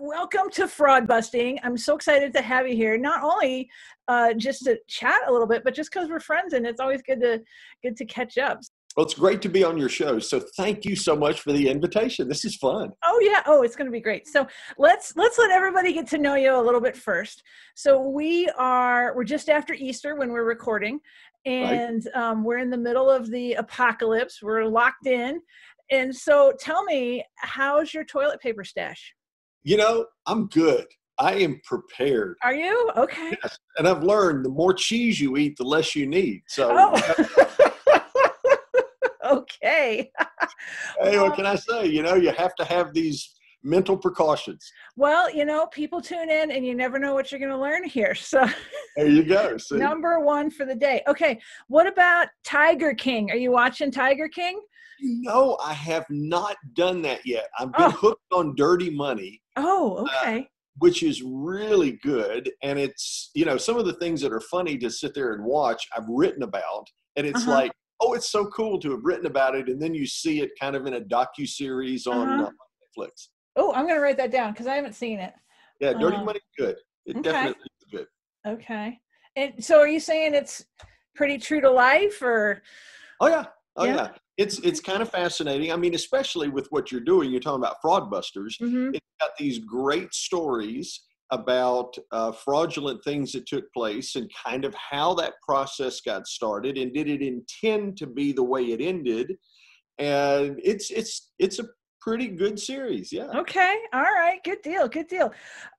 Welcome to Fraud Busting. I'm so excited to have you here. Not only just to chat a little bit, but just because we're friends, and it's always good to catch up. Well, it's great to be on your show. So thank you so much for the invitation. This is fun. Oh yeah. Oh, it's going to be great. So let's let everybody get to know you a little bit first. So we're just after Easter when we're recording, and we're in the middle of the apocalypse. We're locked in. And so tell me, how's your toilet paper stash? You know, I'm good. I am prepared. Are you? Okay. Yes. And I've learned the more cheese you eat, the less you need. So, Okay. Hey, what can I say? You know, you have to have these mental precautions. Well, people tune in and you never know what you're going to learn here. So there you go. See? Number one for the day. Okay. What about Tiger King? Are you watching Tiger King? No, I have not done that yet. I've been hooked on Dirty Money. Oh, okay. Which is really good. And it's, some of the things that are funny to sit there and watch, I've written about. And it's like, oh, it's so cool to have written about it. And then you see it kind of in a docuseries on Netflix. Oh, I'm going to write that down because I haven't seen it. Yeah, Dirty Money's good. It definitely is good. Okay. And so are you saying it's pretty true to life or? Oh, yeah. Yeah. It's kind of fascinating. I mean, especially with what you're doing, you're talking about fraud busters. It's got these great stories about fraudulent things that took place and kind of how that process got started, and did it intend to be the way it ended. And it's a pretty good series. Yeah. Okay. All right. Good deal.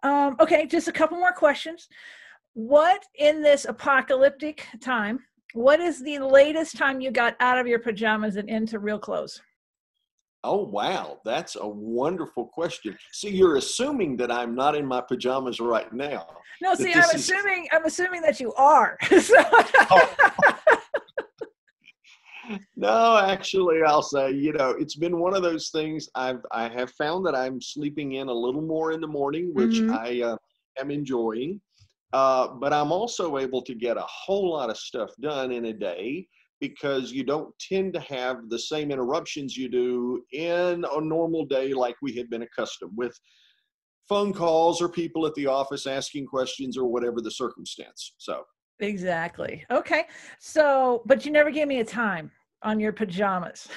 Okay. Just a couple more questions. What in this apocalyptic time, what is the latest time you got out of your pajamas and into real clothes? Oh, wow. That's a wonderful question. See, you're assuming that I'm not in my pajamas right now. No, see, I'm assuming that you are. No, actually, I'll say, it's been one of those things. I have found that I'm sleeping in a little more in the morning, which I am enjoying. But I'm also able to get a whole lot of stuff done in a day because you don't tend to have the same interruptions you do in a normal day like we had been accustomed with phone calls or people at the office asking questions or whatever the circumstance. So exactly. Okay. So, but you never gave me a time on your pajamas.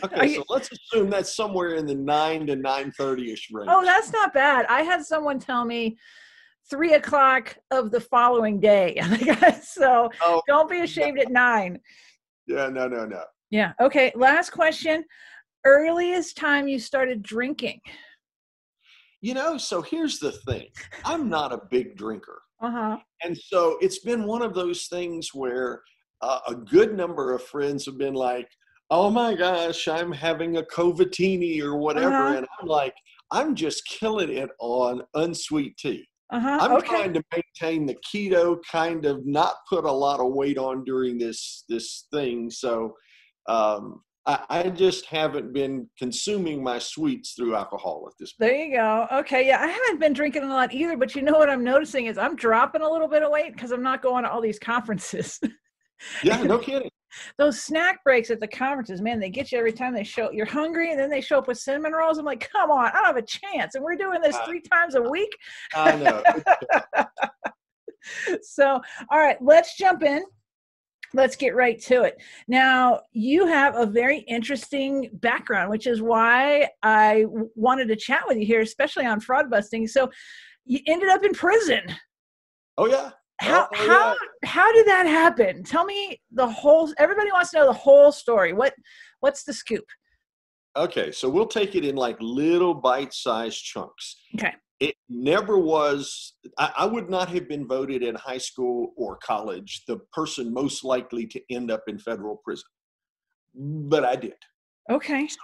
Okay, so let's assume that's somewhere in the 9 to 9:30-ish range. Oh, that's not bad. I had someone tell me 3 o'clock of the following day. So don't be ashamed at 9. Yeah, no. Yeah. Okay. Last question. Earliest time you started drinking? So here's the thing. I'm not a big drinker. And so it's been one of those things where a good number of friends have been like, oh my gosh, I'm having a Covatini or whatever. And I'm like, I'm just killing it on unsweet tea. I'm trying to maintain the keto, kind of not put a lot of weight on during this thing. So I just haven't been consuming my sweets through alcohol at this point. There you go. Okay. Yeah, I haven't been drinking a lot either, but you know what I'm noticing is I'm dropping a little bit of weight because I'm not going to all these conferences. Yeah, no kidding. Those snack breaks at the conferences, man, they get you every time. You're hungry, and then they show up with cinnamon rolls. I'm like, come on, I don't have a chance. And we're doing this 3 times a week. I know. So, all right, let's jump in. Let's get right to it. Now, you have a very interesting background, which is why I wanted to chat with you here, especially on fraud busting. So you ended up in prison. Oh, yeah. How did that happen? Tell me everybody wants to know the whole story. What's the scoop? Okay, so we'll take it in like little bite-sized chunks. Okay. It never was, I would not have been voted in high school or college the person most likely to end up in federal prison, but I did. Okay. So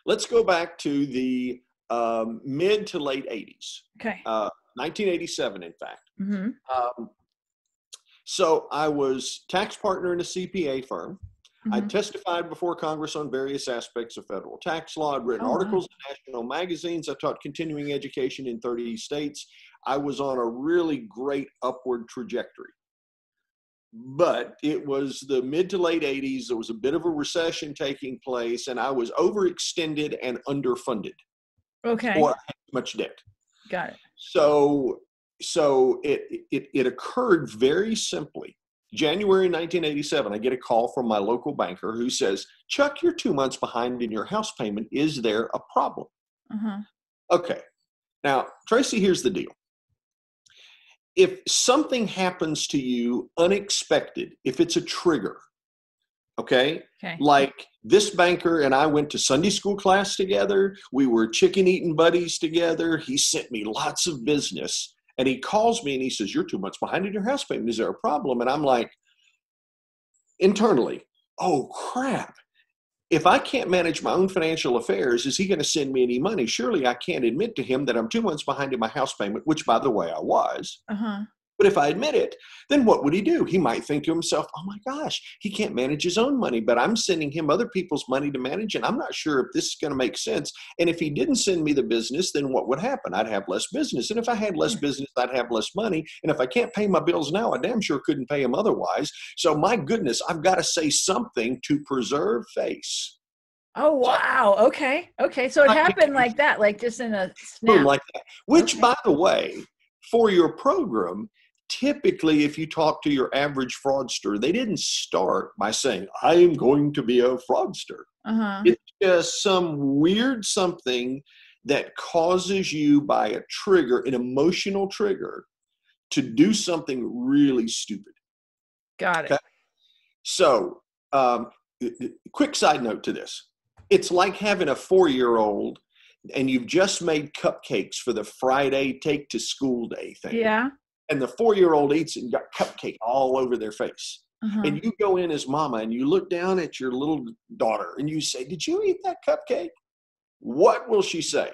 let's go back to the mid to late 80s. Okay. 1987, in fact. So I was tax partner in a CPA firm. I testified before Congress on various aspects of federal tax law. I'd written articles in national magazines. I taught continuing education in 30 states. I was on a really great upward trajectory. But it was the mid to late 80s. There was a bit of a recession taking place, and I was overextended and underfunded. Okay. Or I had too much debt. Got it. So it occurred very simply. January 1987, I get a call from my local banker who says, Chuck, you're 2 months behind in your house payment. Is there a problem? Uh-huh. Okay. Now, Traci, here's the deal. If something happens to you unexpected, if it's a trigger, okay? Like this banker and I went to Sunday school class together. We were chicken eating buddies together. He sent me lots of business. And he calls me and he says, you're 2 months behind in your house payment. Is there a problem? And I'm like, internally, oh, crap. If I can't manage my own financial affairs, is he going to send me any money? Surely I can't admit to him that I'm 2 months behind in my house payment, which, by the way, I was. Uh-huh. But if I admit it, then what would he do? He might think to himself, oh my gosh, he can't manage his own money, but I'm sending him other people's money to manage, and I'm not sure if this is going to make sense. And if he didn't send me the business, then what would happen? I'd have less business. And if I had less business, I'd have less money. And if I can't pay my bills now, I damn sure couldn't pay them otherwise. So my goodness, I've got to say something to preserve face. Oh, wow. Okay. So it happened like that, like just in a snap. Boom, like that. Which, by the way, for your program, typically, if you talk to your average fraudster, they didn't start by saying, I am going to be a fraudster. Uh-huh. It's just some weird something that causes you by a trigger, an emotional trigger, to do something really stupid. Got it. Okay? So, quick side note to this. It's like having a 4-year-old and you've just made cupcakes for the Friday take to school day thing. Yeah. And the 4-year-old eats it and got cupcake all over their face. Uh-huh. And you go in as mama and you look down at your little daughter and you say, did you eat that cupcake? What will she say?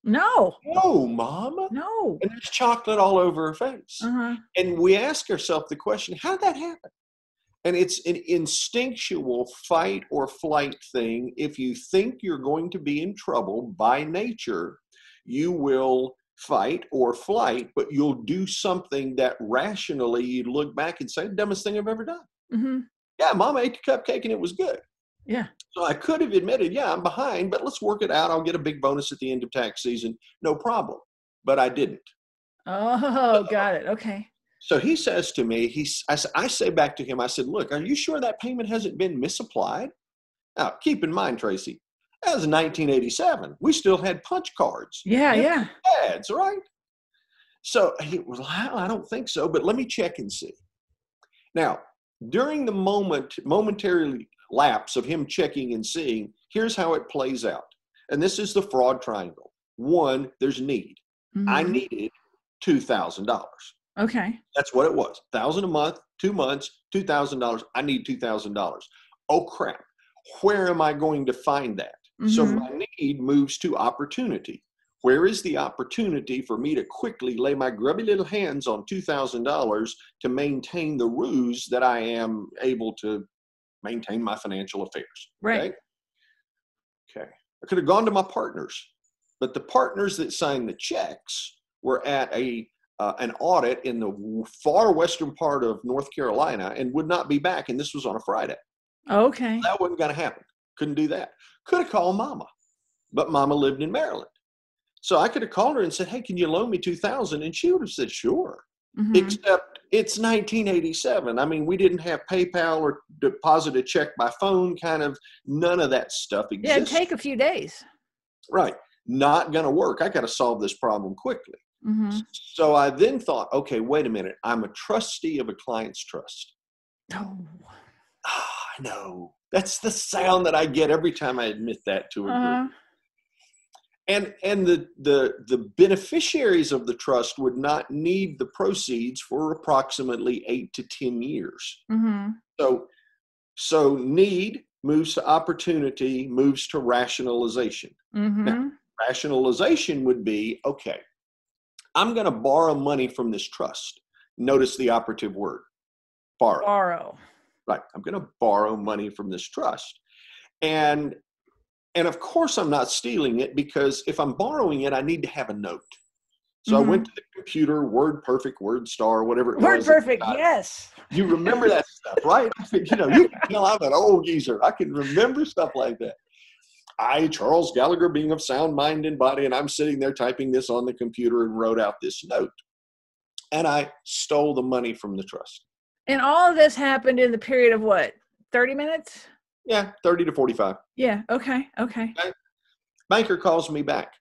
No. No, mama. No. And there's chocolate all over her face. Uh-huh. And we ask ourselves the question, how did that happen? And it's an instinctual fight or flight thing. If you think you're going to be in trouble by nature, you will fight or flight, but you'll do something that rationally you look back and say, the dumbest thing I've ever done. Mm-hmm. Yeah, mama ate the cupcake and it was good. Yeah. So I could have admitted, yeah, I'm behind, but let's work it out. I'll get a big bonus at the end of tax season. No problem. But I didn't. Oh, got it. Okay. So he says to me, I say back to him, I said, look, are you sure that payment hasn't been misapplied? Now, keep in mind, Traci, that was 1987. We still had punch cards. Yeah. Ads, right? So he was like, I don't think so, but let me check and see. Now, during the momentary lapse of him checking and seeing, here's how it plays out. And this is the fraud triangle. 1, there's need. Mm-hmm. I needed $2,000. Okay. That's what it was. $1,000 a month, 2 months, $2,000. I need $2,000. Oh, crap. Where am I going to find that? Mm-hmm. So my need moves to opportunity. Where is the opportunity for me to quickly lay my grubby little hands on $2,000 to maintain the ruse that I am able to maintain my financial affairs? Right. Okay. I could have gone to my partners, but the partners that signed the checks were at an audit in the far western part of North Carolina and would not be back. And this was on a Friday. Okay. That wasn't going to happen. Couldn't do that. Could have called mama, but mama lived in Maryland. So I could have called her and said, hey, can you loan me $2,000? And she would have said, sure. Mm-hmm. Except it's 1987. I mean, we didn't have PayPal or deposit a check by phone, kind of none of that stuff exists. Yeah, it'd take a few days. Right. Not going to work. I got to solve this problem quickly. Mm-hmm. So I then thought, okay, wait a minute. I'm a trustee of a client's trust. Oh. I know. That's the sound that I get every time I admit that to a group. And the beneficiaries of the trust would not need the proceeds for approximately 8 to 10 years. Mm-hmm. So need moves to opportunity, moves to rationalization. Mm-hmm. Now, rationalization would be, okay, I'm going to borrow money from this trust. Notice the operative word, borrow. Borrow. Right. I'm going to borrow money from this trust. And of course, I'm not stealing it, because if I'm borrowing it, I need to have a note. So I went to the computer, WordPerfect, WordStar, whatever it was. WordPerfect, yes. You remember that stuff, right? You can tell I'm an old geezer. I can remember stuff like that. I, Charles Gallagher, being of sound mind and body, and I'm sitting there typing this on the computer and wrote out this note. And I stole the money from the trust. And all of this happened in the period of what, 30 minutes? Yeah, 30 to 45. Yeah, okay. Banker calls me back.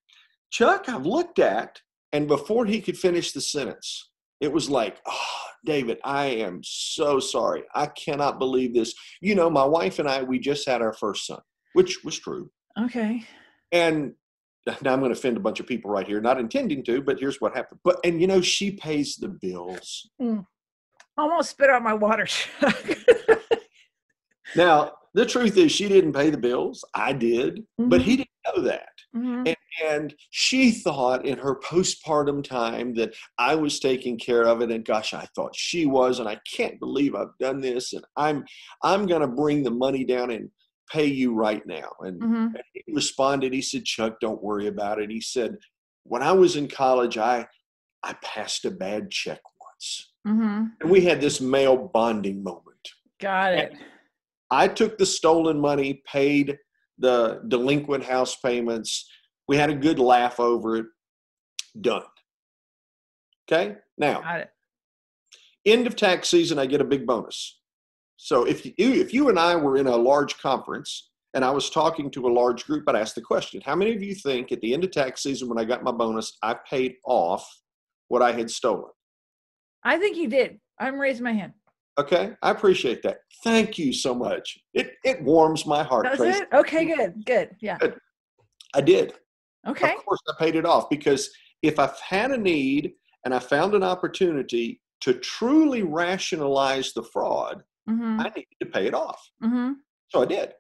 Chuck, I've looked at, and before he could finish the sentence, it was like, oh, David, I am so sorry. I cannot believe this. You know, my wife and I, we just had our first son, which was true. Okay. And now I'm going to offend a bunch of people right here, not intending to, but here's what happened. And you know, she pays the bills. Almost spit out my water, Chuck. Now, the truth is she didn't pay the bills. I did, but he didn't know that. And she thought in her postpartum time that I was taking care of it. And gosh, I thought she was, and I can't believe I've done this. And I'm going to bring the money down and pay you right now. And he responded, he said, Chuck, don't worry about it. He said, when I was in college, I passed a bad check once. And we had this male bonding moment. Got it. And I took the stolen money, paid the delinquent house payments. We had a good laugh over it. Done. Okay? Now, Got it. End of tax season, I get a big bonus. So if you and I were in a large conference and I was talking to a large group, I'd ask the question, how many of you think at the end of tax season when I got my bonus, I paid off what I had stolen? I think you did. I'm raising my hand. Okay, I appreciate that. Thank you so much. It warms my heart. Does Traci. it? Okay, good. Yeah. Good. I did. Okay. Of course, I paid it off because if I've had a need and I found an opportunity to truly rationalize the fraud, I needed to pay it off. So I did.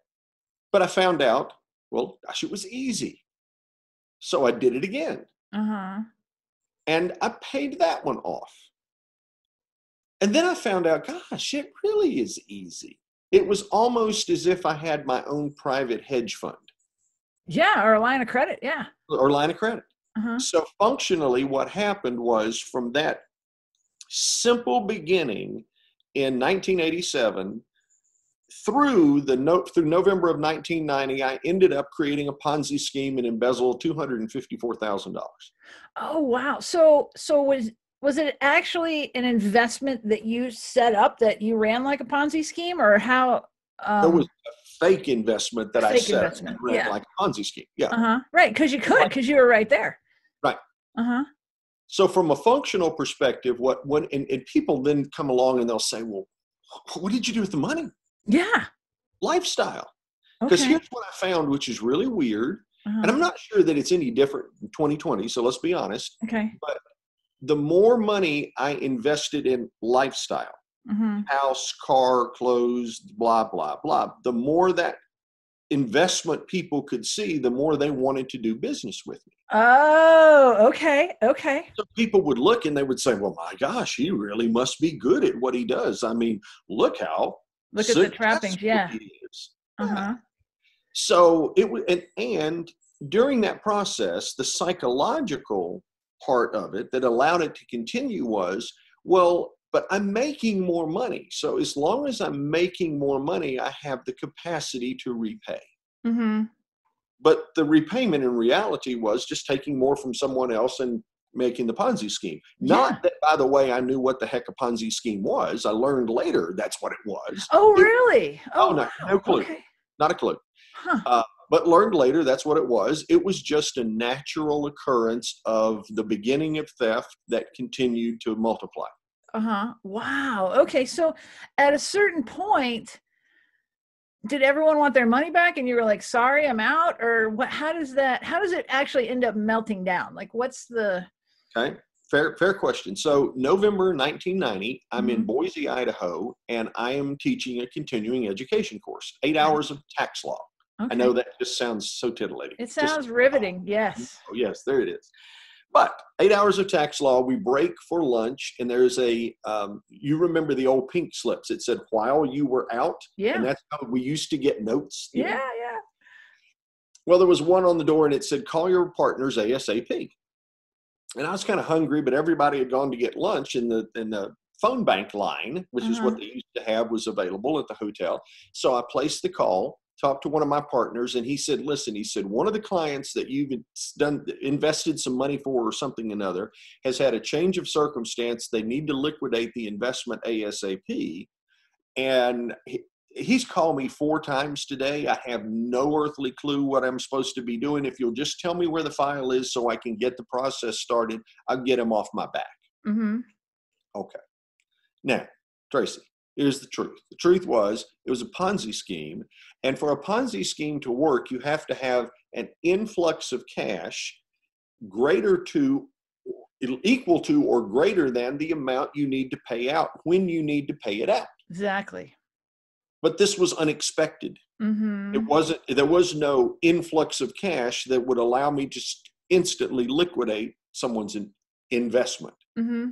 But I found out, well, gosh, it was easy. So I did it again. And I paid that one off. And then I found out, gosh, it really is easy. It was almost as if I had my own private hedge fund. Yeah, or a line of credit, yeah. Or line of credit. So functionally, what happened was from that simple beginning in 1987 through November of 1990, I ended up creating a Ponzi scheme and embezzled $254,000. Oh, wow. So was it actually an investment that you set up that you ran like a Ponzi scheme, or how? There was a fake investment that I set up and ran like a Ponzi scheme. Yeah. Right, because you could, because you were right there. Right. So from a functional perspective, and people then come along and they'll say, well, what did you do with the money? Yeah. Lifestyle. Because here's what I found, which is really weird. And I'm not sure that it's any different in 2020. So let's be honest. Okay. But the more money I invested in lifestyle, house, car, clothes, blah, blah, blah, the more that investment people could see, the more they wanted to do business with me. Oh, okay. So people would look and they would say, well, my gosh, he really must be good at what he does. I mean, look at the trappings. Yeah. He is. So it was, and during that process, the psychological part of it that allowed it to continue was, well, but I'm making more money. So as long as I'm making more money, I have the capacity to repay. But the repayment in reality was just taking more from someone else and making the Ponzi scheme. Not that, by the way, I knew what the heck a Ponzi scheme was. I learned later that's what it was. Oh, really? No clue. Okay. Not a clue. But learned later that's what it was. It was just a natural occurrence of the beginning of theft that continued to multiply. Wow. Okay. So at a certain point, did everyone want their money back and you were like, sorry, I'm out? Or what, how does it actually end up melting down? Like, what's the... Okay. Fair question. So November 1990, I'm in Boise, Idaho, and I am teaching a continuing education course, 8 hours of tax law. Okay. I know that just sounds so titillating. It sounds riveting. Yes. Oh, yes, there it is. But 8 hours of tax law, we break for lunch, and there's you remember the old pink slips. It said, while you were out. Yeah. And that's how we used to get notes. Yeah. Well, there was one on the door, and it said, call your partners ASAP. And I was kind of hungry, but everybody had gone to get lunch, and the phone bank line, which is what they used to have, was available at the hotel. So I placed the call, talked to one of my partners, and he said, listen, he said, one of the clients that you've invested some money for or something or another has had a change of circumstance. They need to liquidate the investment ASAP. And he's called me 4 times today. I have no earthly clue what I'm supposed to be doing. If you'll just tell me where the file is so I can get the process started, I'll get him off my back. Mm-hmm. Okay. Now, Traci, here's the truth. The truth was it was a Ponzi scheme. And for a Ponzi scheme to work, you have to have an influx of cash equal to or greater than the amount you need to pay out when you need to pay it out. Exactly. But this was unexpected. Mm-hmm. There was no influx of cash that would allow me to instantly liquidate someone's investment. Mm-hmm.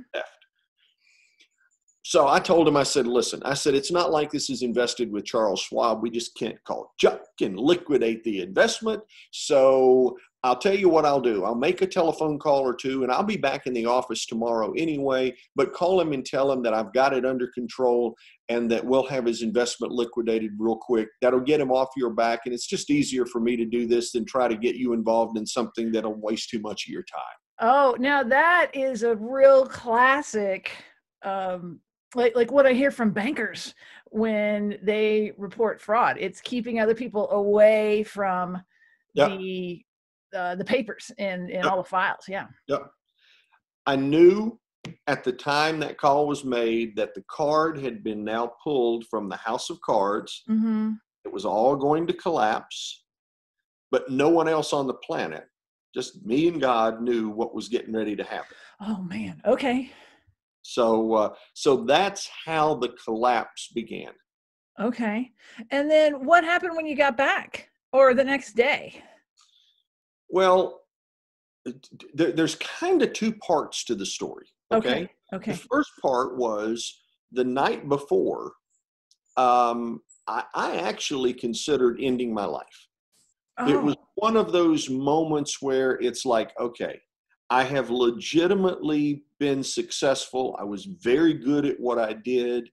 So I told him, I said, listen, I said, it's not like this is invested with Charles Schwab. We just can't call Chuck and liquidate the investment. So I'll tell you what I'll do. I'll make a telephone call or two, and I'll be back in the office tomorrow anyway, but call him and tell him that I've got it under control and that we'll have his investment liquidated real quick. That'll get him off your back, and it's just easier for me to do this than try to get you involved in something that'll waste too much of your time. Oh, now that is a real classic, like what I hear from bankers when they report fraud. It's keeping other people away from the papers and all the files. Yeah. Yep. I knew at the time that call was made that the card had been now pulled from the house of cards. Mm-hmm. It was all going to collapse, but no one else on the planet, just me and God, knew what was getting ready to happen. Oh man. Okay. So that's how the collapse began. Okay. And then what happened when you got back or the next day? Well, there's kind of 2 parts to the story. Okay. The first part was the night before, I actually considered ending my life. Oh. It was one of those moments where it's like, okay, I have legitimately been successful. I was very good at what I did.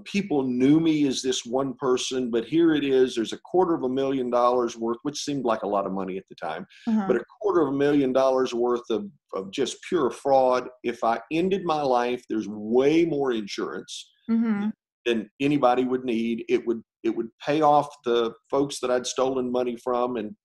People knew me as this one person, but here it is. There's $250,000 worth, which seemed like a lot of money at the time, but $250,000 worth of just pure fraud. If I ended my life, there's way more insurance than anybody would need. It would pay off the folks that I'd stolen money from, and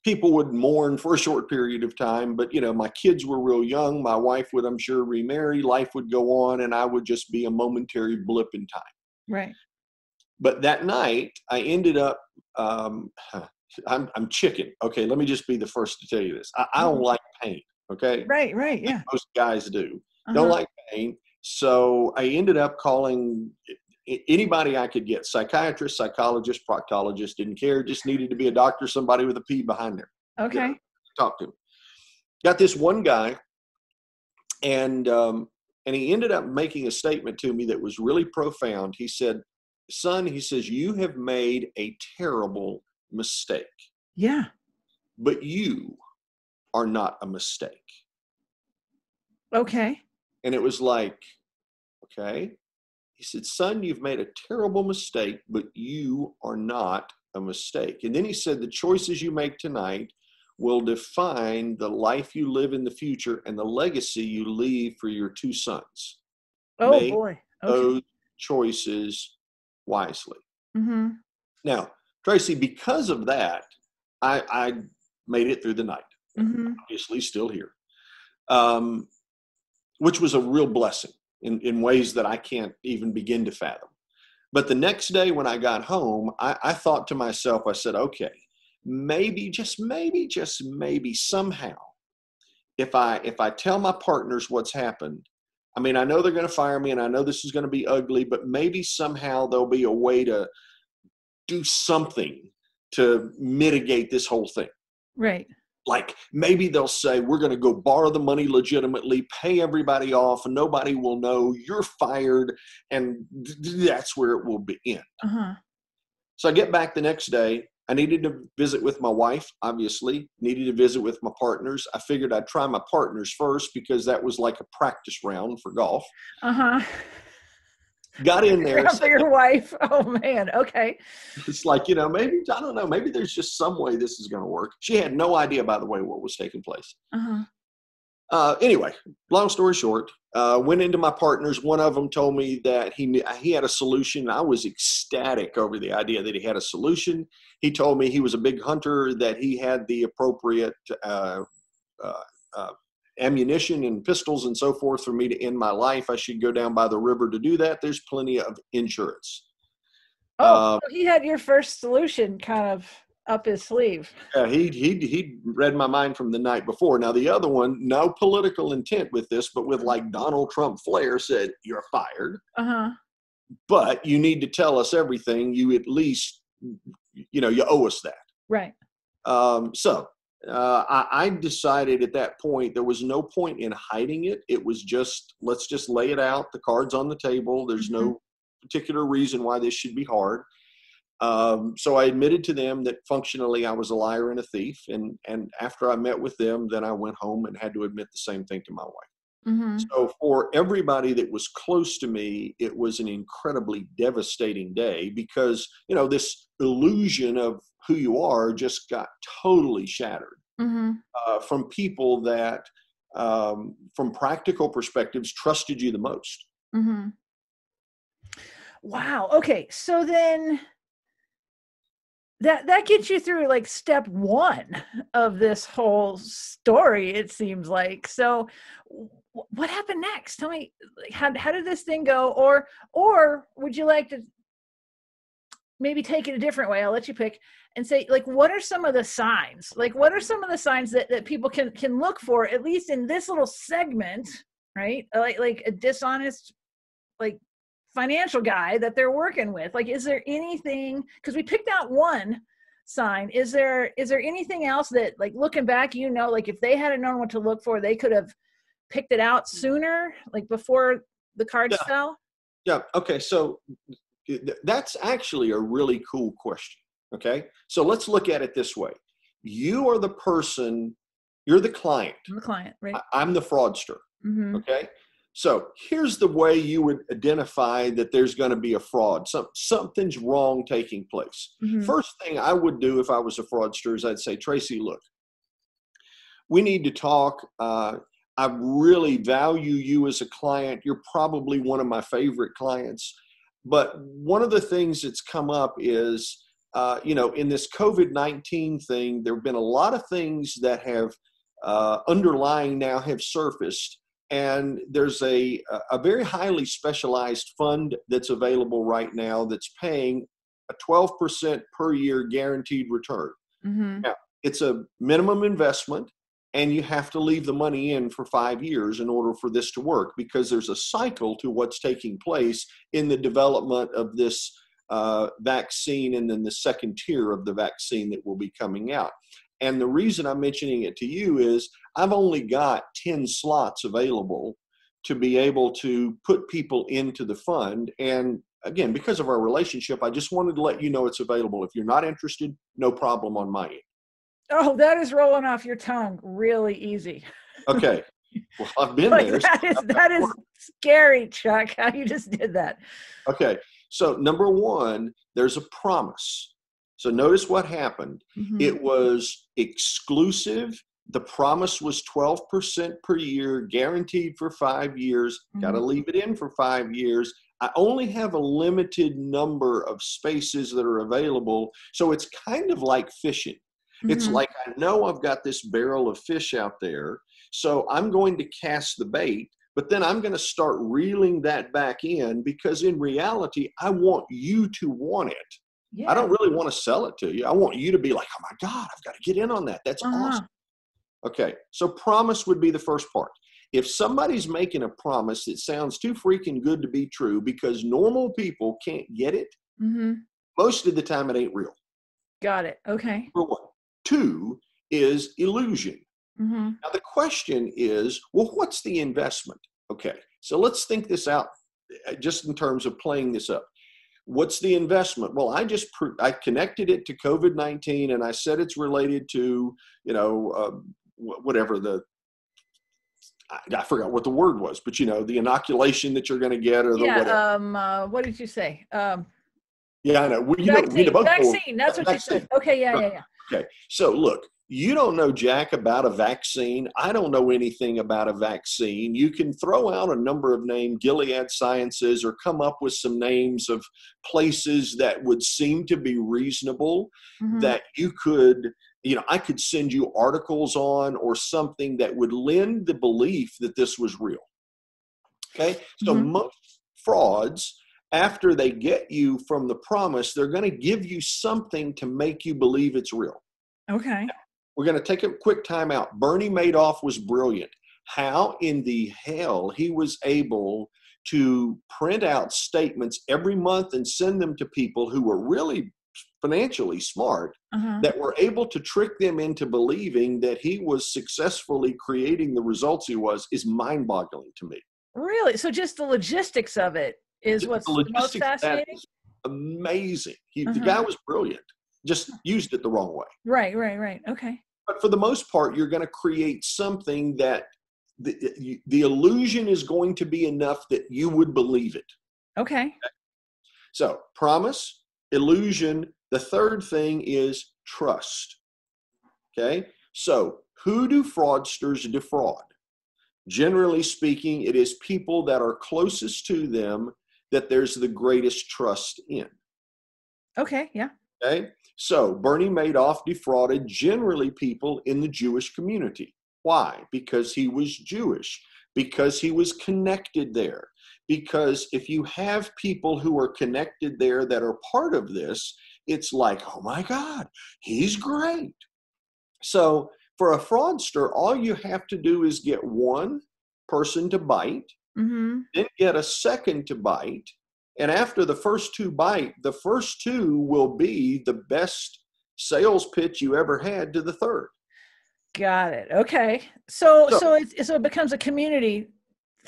people would mourn for a short period of time, but my kids were real young. My wife would, I'm sure, remarry. Life would go on, and I would just be a momentary blip in time. Right. But that night, I ended up. I'm chicken. Okay, let me just be the first to tell you this. I don't like pain. Okay. Right. Yeah. Most guys do. Don't like pain. So I ended up calling anybody I could get, psychiatrist, psychologist, proctologist, didn't care, just needed to be a doctor, somebody with a P behind there. Okay. Talk to him. Got this one guy, and he ended up making a statement to me that was really profound. He said, son, he says, you have made a terrible mistake. Yeah. But you are not a mistake. Okay. And it was like, okay. He said, son, you've made a terrible mistake, but you are not a mistake. And then he said, the choices you make tonight will define the life you live in the future and the legacy you leave for your 2 sons. Oh, Make boy. Okay. Those choices wisely. Mm-hmm. Now, Traci, because of that, I made it through the night. Mm-hmm. Obviously still here, which was a real blessing. In ways that I can't even begin to fathom. But the next day when I got home, I thought to myself, I said, okay, maybe, just maybe somehow, if I tell my partners what's happened, I mean, I know they're going to fire me and I know this is going to be ugly, but maybe somehow there'll be a way to do something to mitigate this whole thing. Right. Like maybe they'll say, we're going to go borrow the money legitimately, pay everybody off, and nobody will know, you're fired, and that's where it will be end. So I get back the next day. I needed to visit with my wife, obviously, needed to visit with my partners. I figured I'd try my partners first because that was like a practice round for golf. got in there. For your wife. Oh man. Okay. It's like, maybe, I don't know, maybe there's just some way this is going to work. She had no idea, by the way, what was taking place. Anyway, long story short, went into my partners. One of them told me that he had a solution. I was ecstatic over the idea that he had a solution. He told me he was a big hunter, that he had the appropriate ammunition and pistols and so forth for me to end my life. I should go down by the river to do that. There's plenty of insurance. So he had your first solution kind of up his sleeve. Yeah, he read my mind from the night before. Now the other one, no political intent with this, but with like Donald Trump flair, said, "You're fired. But you need to tell us everything. You at least, you owe us that." Right. I decided at that point there was no point in hiding it. It was just, let's just lay it out, the cards on the table. There's no particular reason why this should be hard. So I admitted to them that functionally I was a liar and a thief. And after I met with them, then I went home and had to admit the same thing to my wife. So for everybody that was close to me, it was an incredibly devastating day because, this illusion of who you are just got totally shattered from people that, from practical perspectives, trusted you the most. Wow. Okay. So then that gets you through like step one of this whole story, it seems like. So what happened next? Tell me, like, how did this thing go? Or would you like to maybe take it a different way? I'll let you pick and say, like, what are some of the signs? Like, what are some of the signs that people can look for, at least in this little segment, right? Like a dishonest, like, financial guy that they're working with. Like, is there anything, because we picked out one sign, is there anything else that, like, looking back, like if they hadn't known what to look for, they could have picked it out sooner, like before the cards fell? Yeah. Okay. So that's actually a really cool question. Okay. So let's look at it this way. You are the person, you're the client. I'm the client, right? I'm the fraudster. Okay. So here's the way you would identify that there's going to be a fraud. Something's wrong taking place. First thing I would do if I was a fraudster is I'd say, Traci, look, we need to talk. I really value you as a client. You're probably one of my favorite clients. But one of the things that's come up is, in this COVID-19 thing, there have been a lot of things that have underlying now have surfaced. And there's a very highly specialized fund that's available right now that's paying a 12% per year guaranteed return. Now, it's a minimum investment, and you have to leave the money in for 5 years in order for this to work, because there's a cycle to what's taking place in the development of this vaccine and then the second tier of the vaccine that will be coming out. And the reason I'm mentioning it to you is I've only got 10 slots available to be able to put people into the fund. And again, because of our relationship, I just wanted to let you know it's available. If you're not interested, no problem on my end. Oh, that is rolling off your tongue really easy. Okay. Well, I've been like there. That is scary, Chuck, how you just did that. Okay. So number one, there's a promise. So notice what happened. It was exclusive. The promise was 12% per year, guaranteed for 5 years. Got to leave it in for 5 years. I only have a limited number of spaces that are available. So it's kind of like fishing. It's like, I know I've got this barrel of fish out there, so I'm going to cast the bait, but then I'm going to start reeling that back in, because in reality, I want you to want it. Yeah. I don't really want to sell it to you. I want you to be like, oh my God, I've got to get in on that. That's awesome. Okay. So promise would be the first part. If somebody's making a promise that sounds too freaking good to be true because normal people can't get it, most of the time it ain't real. Got it. Okay. Number one. Two is illusion. Now the question is, well, what's the investment? Okay. So let's think this out just in terms of playing this up. What's the investment? Well, I connected it to COVID-19, and I said it's related to, whatever the I forgot what the word was, but you know, the inoculation that you're going to get, or the whatever. What did you say? Yeah, I know. Well, Vaccine. both Vaccine. That's what vaccine. you said. Okay. Yeah. Okay. So look, you don't know jack about a vaccine. I don't know anything about a vaccine. You can throw out a number of names, Gilead Sciences, or come up with some names of places that would seem to be reasonable that you could, you know, I could send you articles on or something that would lend the belief that this was real. Okay. So most frauds, after they get you from the promise, they're going to give you something to make you believe it's real. Okay. We're going to take a quick time out. Bernie Madoff was brilliant. How in the hell he was able to print out statements every month and send them to people who were really financially smart, that were able to trick them into believing that he was successfully creating the results he was, is mind-boggling to me. Really? So just the logistics of it is what's the most fascinating? Amazing. The guy was brilliant, just used it the wrong way. Right. Okay. But for the most part, you're going to create something that the illusion is going to be enough that you would believe it. Okay. So promise, illusion. The third thing is trust. Okay. So who do fraudsters defraud? Generally speaking, it is people that are closest to them that there's the greatest trust in. Okay. Yeah. Okay. So Bernie Madoff defrauded generally people in the Jewish community. Why? Because he was Jewish, because he was connected there. Because if you have people who are connected there that are part of this, it's like, oh my God, he's great. So for a fraudster, all you have to do is get one person to bite, then get a second to bite. And after the first two bite, the first two will be the best sales pitch you ever had to the third. Got it. Okay. So it becomes a community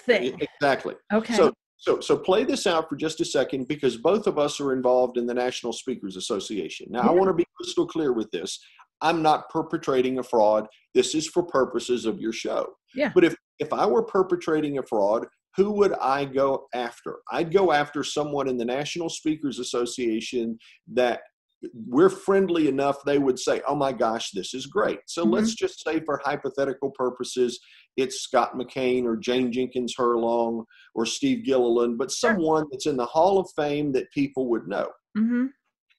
thing. Exactly. Okay. So play this out for just a second, because both of us are involved in the National Speakers Association. Now, I want to be crystal clear with this. I'm not perpetrating a fraud. This is for purposes of your show. Yeah. But if I were perpetrating a fraud, who would I go after? I'd go after someone in the National Speakers Association that we're friendly enough they would say, oh my gosh, this is great. So let's just say, for hypothetical purposes, it's Scott McCain or Jane Jenkins Hurlong or Steve Gilliland, but someone that's in the Hall of Fame that people would know.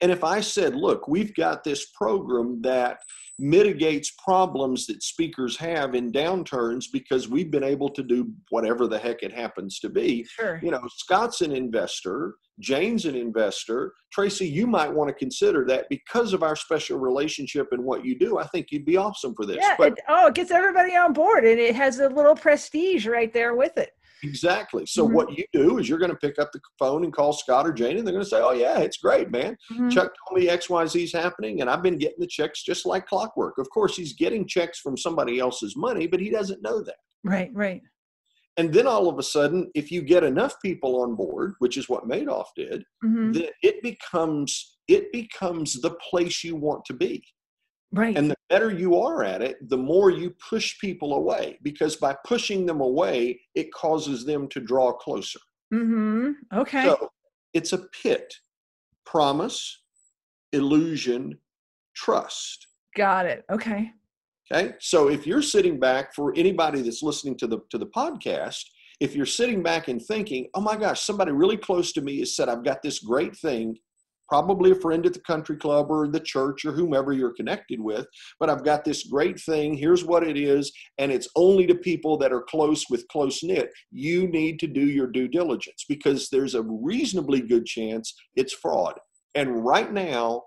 And if I said, look, we've got this program that mitigates problems that speakers have in downturns because we've been able to do whatever the heck it happens to be. Sure. You know, Scott's an investor, Jane's an investor. Traci, you might want to consider that because of our special relationship and what you do. I think you'd be awesome for this. Yeah. It gets everybody on board, and it has a little prestige right there with it. Exactly. So what you do is you're going to pick up the phone and call Scott or Jane, and they're going to say, oh yeah, it's great, man. Chuck told me XYZ is happening, and I've been getting the checks just like clockwork. Of course, he's getting checks from somebody else's money, but he doesn't know that. Right. And then all of a sudden, if you get enough people on board, which is what Madoff did, then it becomes the place you want to be. Right. And the better you are at it, the more you push people away, because by pushing them away, it causes them to draw closer. Okay. So it's a pit: promise, illusion, trust. Got it. Okay. Okay. So if you're sitting back, for anybody that's listening to the podcast, if you're sitting back and thinking, oh my gosh, somebody really close to me has said, I've got this great thing, probably a friend at the country club or the church or whomever you're connected with, but I've got this great thing. Here's what it is. And it's only to people that are close with close knit. You need to do your due diligence, because there's a reasonably good chance it's fraud. And right now,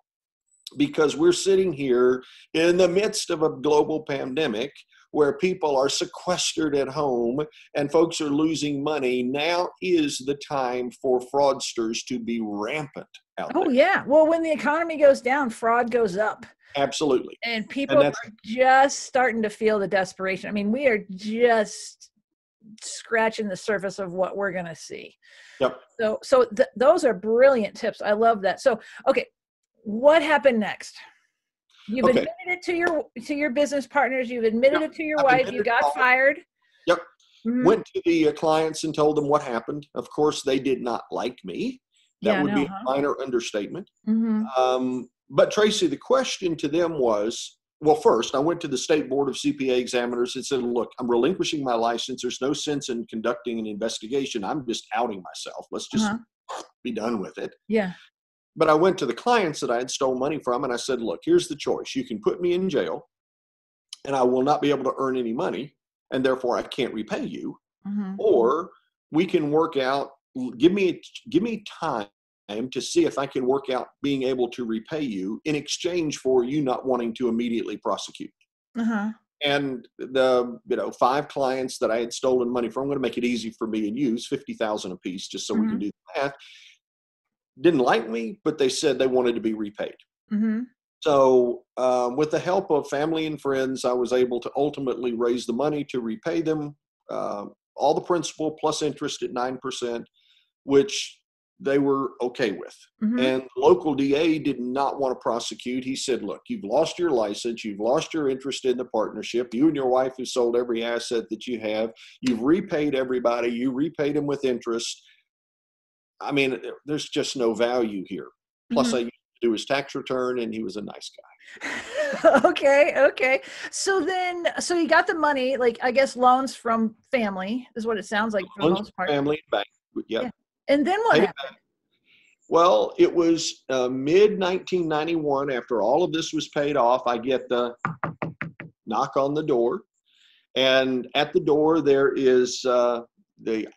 because we're sitting here in the midst of a global pandemic where people are sequestered at home and folks are losing money, now is the time for fraudsters to be rampant out there. Yeah. Well, when the economy goes down, fraud goes up. Absolutely. And people are just starting to feel the desperation. I mean, we are just scratching the surface of what we're going to see. Yep. So those are brilliant tips. I love that. So, okay, what happened next? You've admitted it to your business partners. You've admitted it to your wife. You got fired. Yep. Mm-hmm. Went to the clients and told them what happened. Of course, they did not like me. That Yeah, would no, be huh? a minor understatement. Mm-hmm. But Tracy, the question to them was, well, first, I went to the State Board of CPA examiners and said, look, I'm relinquishing my license. There's no sense in conducting an investigation. I'm just outing myself. Let's just Uh-huh. be done with it. Yeah. But I went to the clients that I had stolen money from and I said, look, here's the choice. You can put me in jail and I will not be able to earn any money and therefore I can't repay you. Mm-hmm. Or we can work out, give me time to see if I can work out being able to repay you in exchange for you not wanting to immediately prosecute. Uh-huh. And the 5 clients that I had stolen money from, I'm going to make it easy for me and use $50,000 a piece just so we Mm-hmm. can do the math. Didn't like me, but they said they wanted to be repaid. Mm-hmm. So with the help of family and friends, I was able to ultimately raise the money to repay them, all the principal plus interest at 9%, which they were okay with. Mm-hmm. And the local DA did not want to prosecute. He said, look, you've lost your license. You've lost your interest in the partnership. You and your wife have sold every asset that you have. You've repaid everybody. You repaid them with interest. I mean, there's just no value here. Plus, I Mm-hmm. used to do his tax return, and he was a nice guy. Okay. Okay. So you got the money, like, I guess loans from family is what it sounds like for the Loans most from part. family and bank. Yep. Yeah. And then what Paid it happened? back. Well, it was mid 1991. After all of this was paid off, I get the knock on the door. And at the door, there is the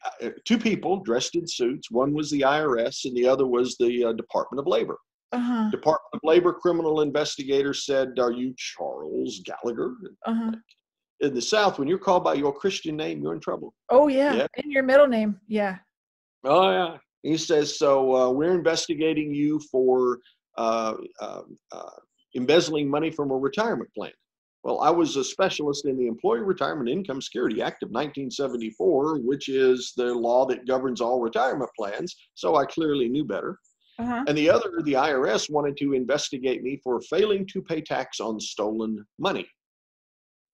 2 people dressed in suits. One was the IRS and the other was the Department of Labor. Uh-huh. Department of Labor criminal investigator said, are you Charles Gallagher? Uh-huh. In the South, when you're called by your Christian name, you're in trouble. Oh yeah. Yeah. And your middle name. Yeah. Oh, yeah. He says, so we're investigating you for uh, uh, uh, embezzling money from a retirement plan. Well, I was a specialist in the Employee Retirement Income Security Act of 1974, which is the law that governs all retirement plans. So I clearly knew better. Uh-huh. And the other, the IRS, wanted to investigate me for failing to pay tax on stolen money,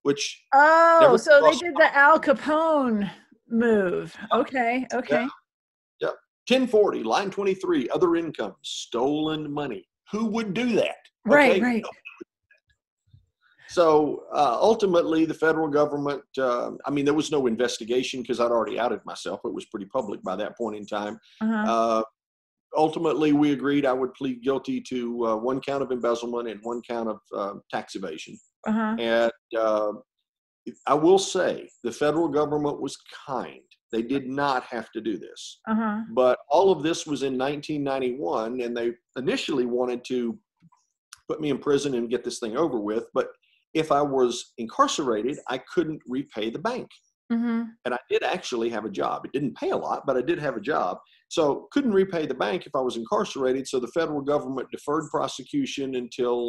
which Oh, never so they crossed. did the Al Capone move. Okay. Yeah, Okay. yeah. 1040, line 23, other income, stolen money. Who would do that? Right. Okay. Right. So ultimately, the federal government, I mean, there was no investigation because I'd already outed myself. It was pretty public by that point in time. Uh-huh. Ultimately, we agreed I would plead guilty to 1 count of embezzlement and 1 count of tax evasion. Uh-huh. And I will say the federal government was kind. They did not have to do this. Uh-huh. But all of this was in 1991, and they initially wanted to put me in prison and get this thing over with. But if I was incarcerated, I couldn't repay the bank. Mm-hmm. And I did actually have a job. It didn't pay a lot, but I did have a job. So couldn't repay the bank if I was incarcerated. So the federal government deferred prosecution until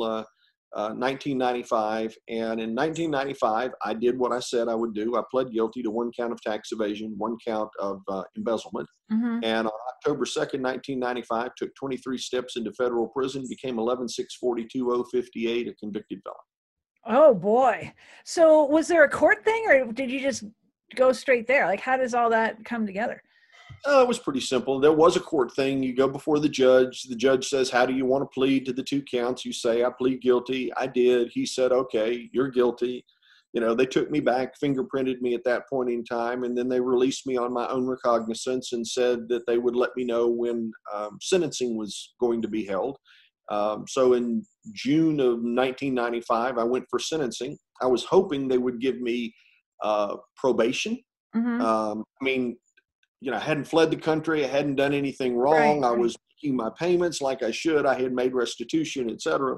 1995. And in 1995, I did what I said I would do. I pled guilty to 1 count of tax evasion, 1 count of embezzlement. Mm-hmm. And on October 2nd, 1995, took 23 steps into federal prison, became 11-642-058, a convicted felon. Oh boy. So was there a court thing or did you just go straight there? Like, how does all that come together? It was pretty simple. There was a court thing. You go before the judge. The judge says, how do you want to plead to the 2 counts? You say, I plead guilty. I did. He said, okay, you're guilty. They took me back, fingerprinted me at that point in time, and then they released me on my own recognizance and said that they would let me know when sentencing was going to be held. So in June of 1995, I went for sentencing. I was hoping they would give me probation. Mm-hmm. I mean, I hadn't fled the country. I hadn't done anything wrong. Right. I was making my payments like I should. I had made restitution, etc.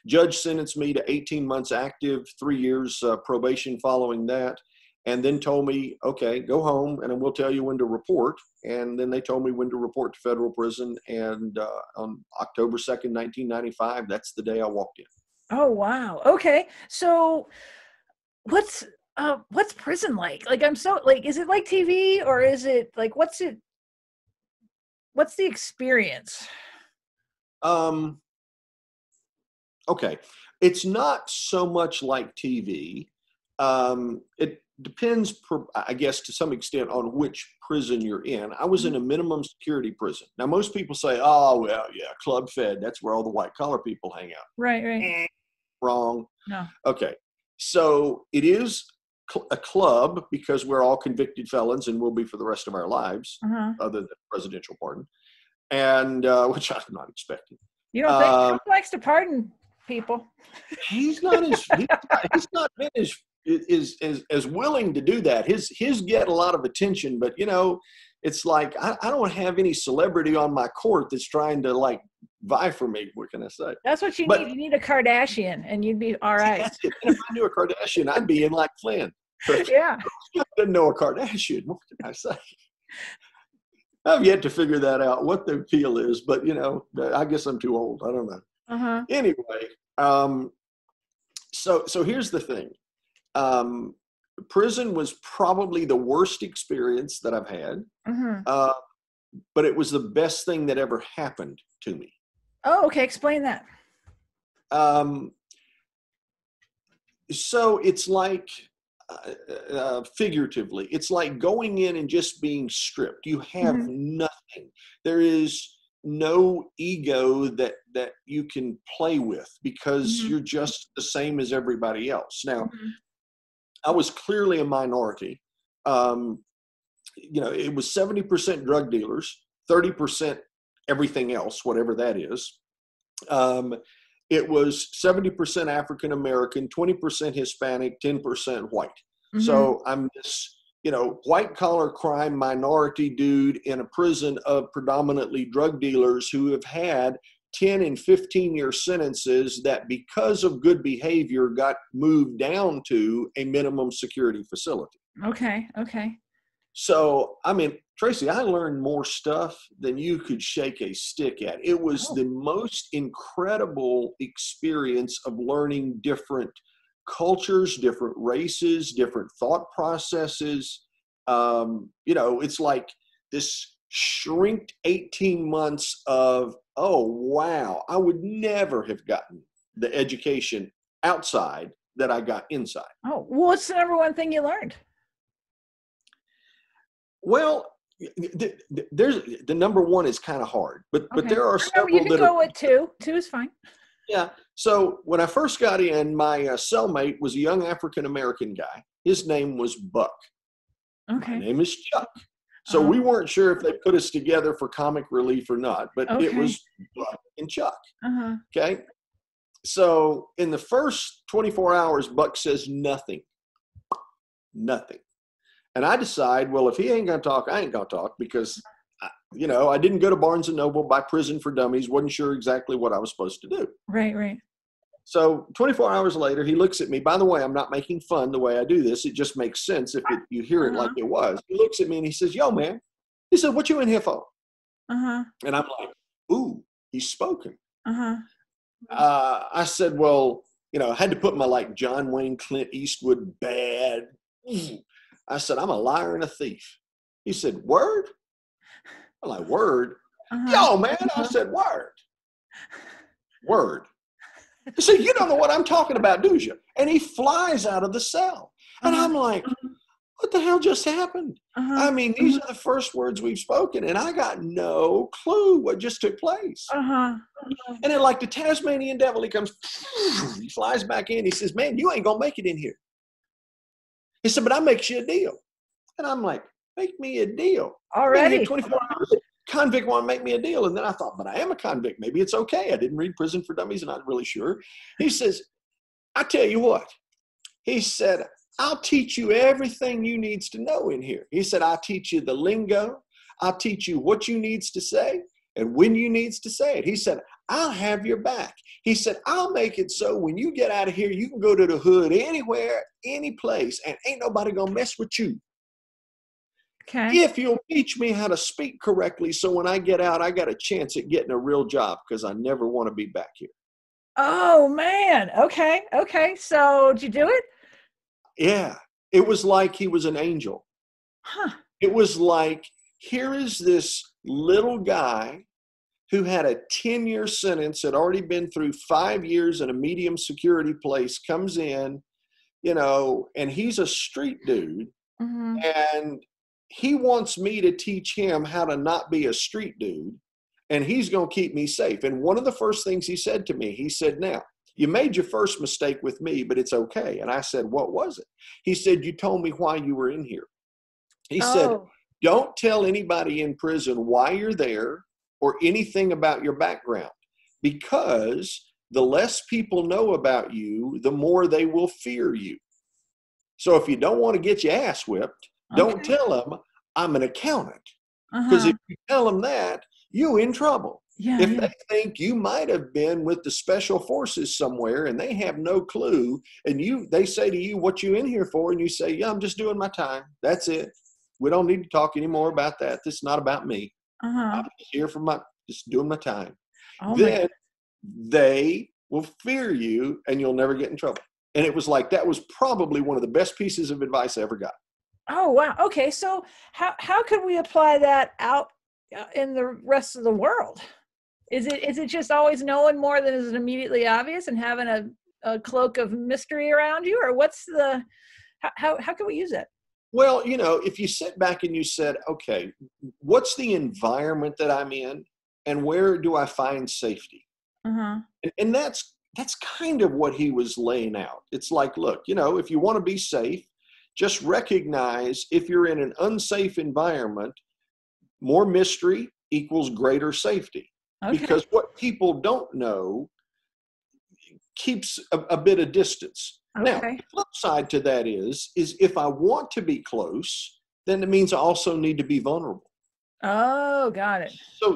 Judge sentenced me to 18 months active, 3 years probation following that, and then told me, okay, go home and we'll tell you when to report. And then they told me when to report to federal prison. And on October 2nd, 1995, that's the day I walked in. Oh, wow. Okay. So what's prison like? Like, I'm so like, is it like TV or is it like, what's the experience? Okay. It's not so much like TV. depends, I guess, to some extent on which prison you're in. I was in a minimum security prison. Now, most people say, oh, well, yeah, Club Fed, that's where all the white collar people hang out. Right. Wrong. No. Okay. So it is a club because we're all convicted felons and will be for the rest of our lives, other than presidential pardon, and which I'm not expecting. You don't think Trump likes to pardon people? He's not been as willing to do that. His get a lot of attention, but it's like I don't have any celebrity on my court that's trying to like vie for me. What can I say? That's what you need. You need a Kardashian, and you'd be all right. That's it. And if I knew a Kardashian, I'd be in like Flynn. But yeah. I didn't know a Kardashian. What can I say? I've yet to figure that out, what the appeal is, but I guess I'm too old. I don't know. Anyway, so here's the thing. Prison was probably the worst experience that I've had, but it was the best thing that ever happened to me. Oh, okay. Explain that. So it's like, figuratively, it's like going in and just being stripped. You have nothing. There is no ego that you can play with because you're just the same as everybody else. Now, I was clearly a minority. It was 70% drug dealers, 30% everything else, whatever that is. It was 70% African American, 20% Hispanic, 10% white. So I'm this, white collar crime minority dude in a prison of predominantly drug dealers who have had 10 and 15-year sentences that because of good behavior got moved down to a minimum security facility. Okay. So, I mean, Traci, I learned more stuff than you could shake a stick at. It was the most incredible experience of learning different cultures, different races, different thought processes. It's like this shrinked 18 months of, oh, wow, I would never have gotten the education outside that I got inside. Oh, what's the number one thing you learned? Well, there's the number one is kind of hard, but there are several. You can go with two. Two is fine. Yeah. So when I first got in, my cellmate was a young African-American guy. His name was Buck. Okay. My name is Chuck. So we weren't sure if they put us together for comic relief or not, but it was Buck and Chuck. Okay. So in the first 24 hours, Buck says nothing. And I decide, well, if he ain't going to talk, I ain't going to talk because, I didn't go to Barnes & Noble, buy Prison for Dummies, wasn't sure exactly what I was supposed to do. Right. So 24 hours later, he looks at me. By the way, I'm not making fun the way I do this. It just makes sense if you hear it like it was. He looks at me and he says, yo, man. He said, what you in here for? And I'm like, ooh, he's spoken. I said, well, I had to put my like John Wayne, Clint Eastwood bad. I said, I'm a liar and a thief. He said, word? I'm like, word? Yo, man. I said, word. He said, you don't know what I'm talking about, do you? And he flies out of the cell. And I'm like, what the hell just happened? I mean, these are the first words we've spoken, and I got no clue what just took place. And then like the Tasmanian devil, he comes, he flies back in. He says, man, you ain't going to make it in here. He said, but I make you a deal. And I'm like, make me a deal. Already. 24 hours. Convict want to make me a deal. And then I thought, but I am a convict. Maybe it's okay. I didn't read Prison for Dummies and I'm not really sure. He says, I tell you what. He said, I'll teach you everything you needs to know in here. He said, I'll teach you the lingo. I'll teach you what you needs to say and when you needs to say it. He said, I'll have your back. He said, I'll make it so when you get out of here, you can go to the hood anywhere, any place, and ain't nobody going to mess with you. Okay. If you'll teach me how to speak correctly, so when I get out, I got a chance at getting a real job because I never want to be back here. Oh, man. Okay. So did you do it? Yeah. It was like he was an angel. It was like, here is this little guy who had a 10-year sentence, had already been through 5 years in a medium security place, comes in, and he's a street dude, Mm-hmm. and he wants me to teach him how to not be a street dude, and he's going to keep me safe. And one of the first things he said to me, he said, now, you made your first mistake with me, but it's okay. And I said, what was it? He said, you told me why you were in here. He said, Oh. don't tell anybody in prison why you're there or anything about your background, because the less people know about you, the more they will fear you. So if you don't want to get your ass whipped, don't Okay. tell them I'm an accountant. Because Uh-huh. if you tell them that, you're in trouble. Yeah, If yeah. they think you might have been with the special forces somewhere and they have no clue, and they say to you, what you in here for? And you say, yeah, I'm just doing my time. That's it. We don't need to talk anymore about that. This is not about me. Uh-huh. I'm just here for just doing my time. Oh my Then they will fear you and you'll never get in trouble. And it was like, that was probably one of the best pieces of advice I ever got. Oh, wow. Okay. So how could we apply that out in the rest of the world? Is it just always knowing more than is immediately obvious and having a cloak of mystery around you, or what's how can we use it? Well, if you sit back and you said, okay, what's the environment that I'm in and where do I find safety? Uh-huh. And that's kind of what he was laying out. It's like, look, if you want to be safe, just recognize if you're in an unsafe environment, more mystery equals greater safety. Okay. Because what people don't know keeps a bit of distance. Okay. Now, the flip side to that is if I want to be close, then it means I also need to be vulnerable. Oh, got it.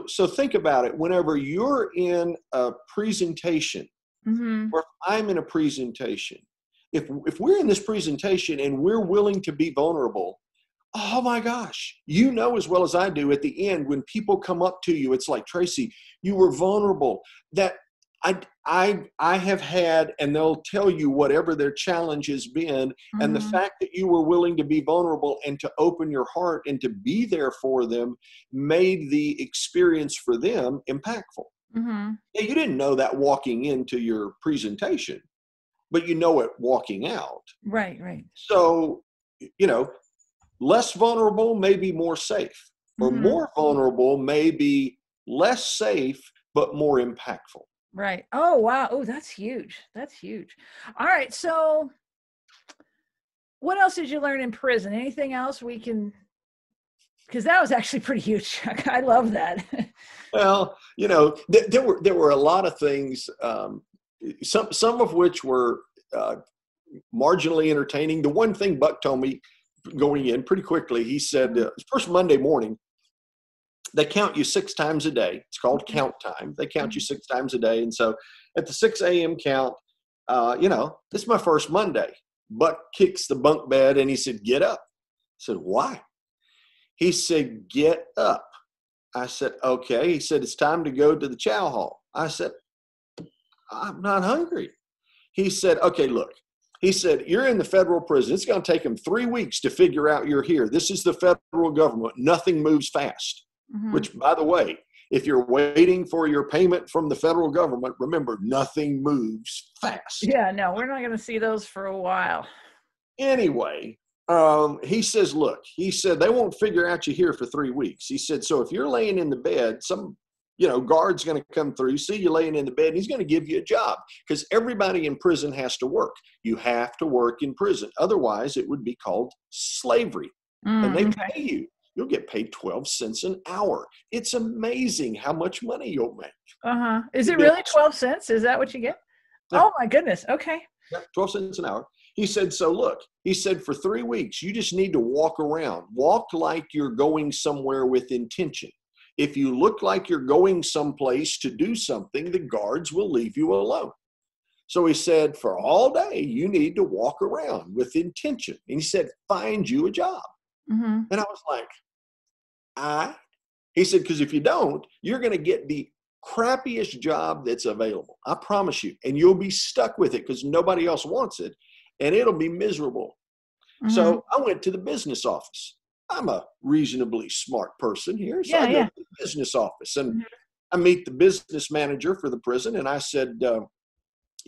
So think about it. Whenever you're in a presentation, Mm-hmm. or if I'm in a presentation, if we're in this presentation and we're willing to be vulnerable, oh my gosh, as well as I do, at the end, when people come up to you, it's like, Traci, you were vulnerable. That I have had, and they'll tell you whatever their challenge has been. Mm-hmm. And the fact that you were willing to be vulnerable and to open your heart and to be there for them made the experience for them impactful. Mm-hmm. Yeah, you didn't know that walking into your presentation, but you know it walking out. Right, right. So, less vulnerable may be more safe, or Mm-hmm. more vulnerable may be less safe, but more impactful. Right. Oh, wow. Oh, that's huge. That's huge. All right. So what else did you learn in prison? Anything else we can, because that was actually pretty huge. I love that. Well, there were a lot of things, some of which were marginally entertaining. The one thing Buck told me going in pretty quickly, he said, first Monday morning, they count you 6 times a day. It's called count time. They count you 6 times a day. And so at the 6 a.m. count, this is my first Monday. Buck kicks the bunk bed and he said, get up. I said, why? He said, get up. I said, okay. He said, it's time to go to the chow hall. I said, I'm not hungry. He said, okay, look. He said, you're in the federal prison. It's going to take them 3 weeks to figure out you're here. This is the federal government. Nothing moves fast. Mm-hmm. Which, by the way, if you're waiting for your payment from the federal government, remember, nothing moves fast. Yeah, no, we're not going to see those for a while. Anyway, he says, look, he said, they won't figure out you here for 3 weeks. He said, so if you're laying in the bed, some guard's going to come through, see you laying in the bed, and he's going to give you a job, because everybody in prison has to work. You have to work in prison. Otherwise, it would be called slavery. And they pay you. You'll get paid 12 cents an hour. It's amazing how much money you'll make. Uh-huh. Is it really 12 cents? Is that what you get? Yeah. Oh, my goodness. Okay. Yeah, 12 cents an hour. He said, so look, he said, for 3 weeks, you just need to walk around. Walk like you're going somewhere with intention. If you look like you're going someplace to do something, the guards will leave you alone. So he said, for all day, you need to walk around with intention. And he said, find you a job. Mm-hmm. And I was like, he said, because if you don't, you're going to get the crappiest job that's available. I promise you. And you'll be stuck with it because nobody else wants it. And it'll be miserable. Mm-hmm. So I went to the business office. I'm a reasonably smart person here. So I go to the business office and I meet the business manager for the prison. And I said, do